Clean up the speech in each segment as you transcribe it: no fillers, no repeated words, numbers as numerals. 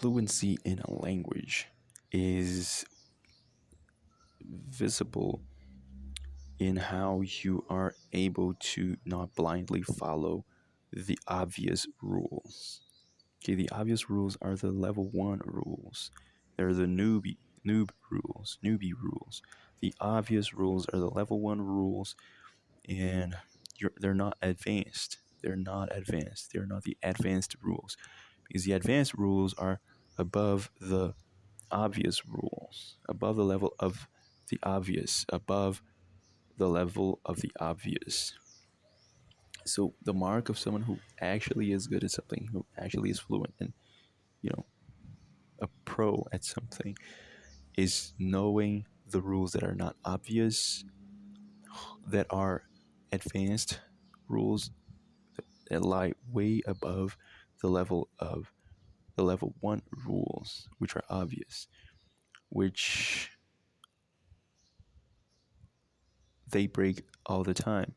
fluency in a language is visible in how you are able to not blindly follow the obvious rules. Okay, the obvious rules are the level one rules. They're the newbie rules. The obvious rules are the level one rules, and they're not advanced. They're not advanced. They're not the advanced rules, because the advanced rules are above the obvious rules, above the level of the obvious, above the level of the obvious. So the mark of someone who actually is good at something, who actually is fluent and, you know, a pro at something, is knowing the rules that are not obvious, that are advanced rules that lie way above the level of the level one rules, which are obvious, which they break all the time.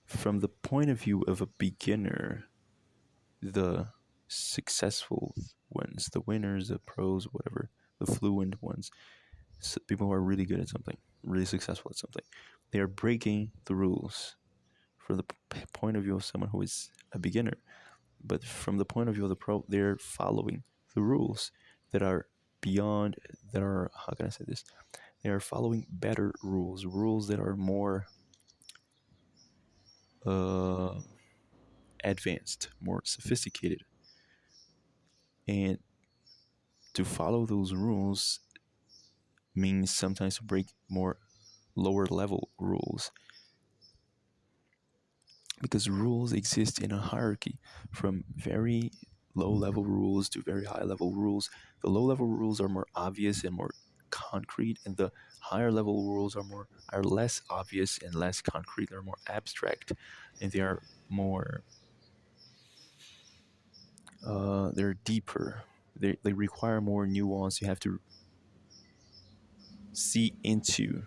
From the point of view of a beginner, the successful ones, the winners, the pros, whatever, the fluent ones, people who are really good at something, really successful at something, they are breaking the rules from the point of view of someone who is a beginner. But from the point of view of the pro, they're following the rules that are beyond, that are, how can I say this? They are following better rules, rules that are more uh, advanced, more sophisticated. And to follow those rules means sometimes to break more lower level rules, because rules exist in a hierarchy from very low level rules to very high level rules. The low level rules are more obvious and more concrete, and the higher level rules are less obvious and less concrete. They're more abstract, and they are more they're deeper. They require more nuance. You have to see into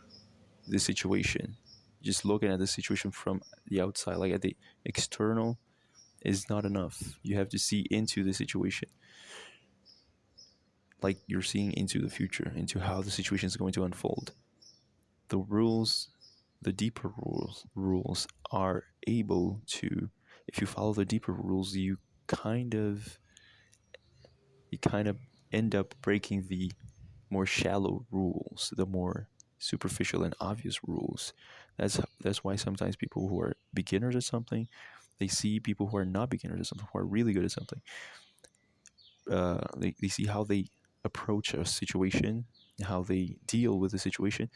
the situation. Just looking at the situation from the outside, like at the external, is not enough. You have to see into the situation, like you're seeing into the future, into how the situation is going to unfold. The rules, the deeper rules are able to, if you follow the deeper rules, kind of you kind of end up breaking the more shallow rules, the more superficial and obvious rules. That's why sometimes people who are beginners at something, they see people who are not beginners at something, who are really good at something. They see how they approach a situation, how they deal with the situation,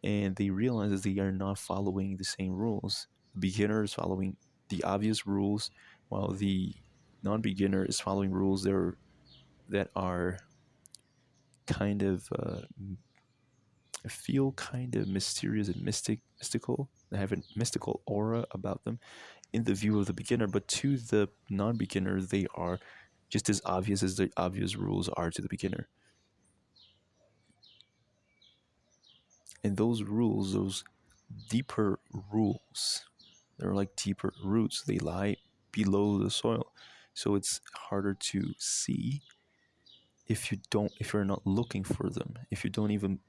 and they realize that they are not following the same rules. The beginner is following the obvious rules, while the non-beginner is following rules that are kind of feel kind of mysterious and mystical. They have a mystical aura about them in the view of the beginner, but to the non-beginner, they are just as obvious as the obvious rules are to the beginner. And those rules, those deeper rules, they're like deeper roots. They lie below the soil, so it's harder to see if you're not looking for them. If you don't even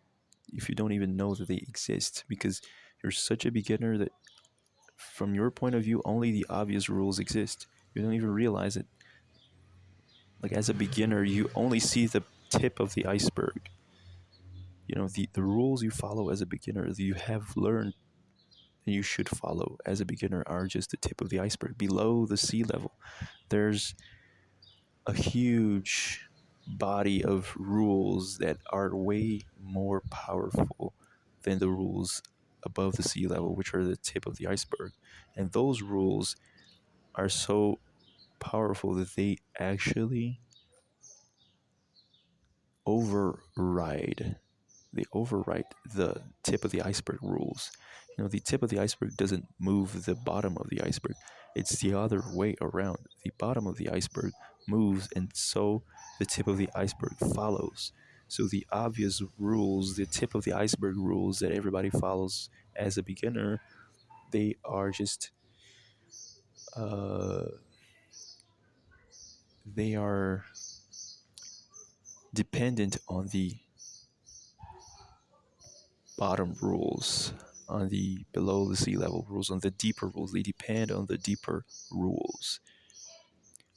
know that they exist, because you're such a beginner that from your point of view only the obvious rules exist. You don't even realize it. Like, as a beginner, you only see the tip of the iceberg. The rules you follow as a beginner, that you have learned and you should follow as a beginner, are just the tip of the iceberg. Below the sea level, there's a huge body of rules that are way more powerful than the rules above the sea level, which are the tip of the iceberg. And those rules are so powerful that they actually override the tip of the iceberg rules. The tip of the iceberg doesn't move the bottom of the iceberg. It's the other way around. The bottom of the iceberg moves, and so the tip of the iceberg follows. So the obvious rules, the tip of the iceberg rules that everybody follows as a beginner, they are just they are dependent on the bottom rules, on the below the sea level rules, on the deeper rules. They depend on the deeper rules.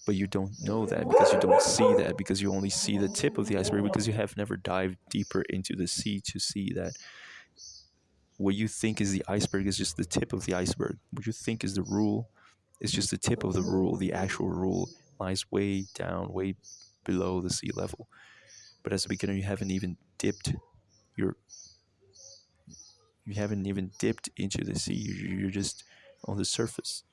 But you don't know that because you don't see that, because you only see the tip of the iceberg, because you have never dived deeper into the sea to see that what you think is the iceberg is just the tip of the iceberg. What you think is the rule is just the tip of the rule. The actual rule lies way down, way below the sea level. But as a beginner, your you haven't even dipped into the sea. You're just on the surface.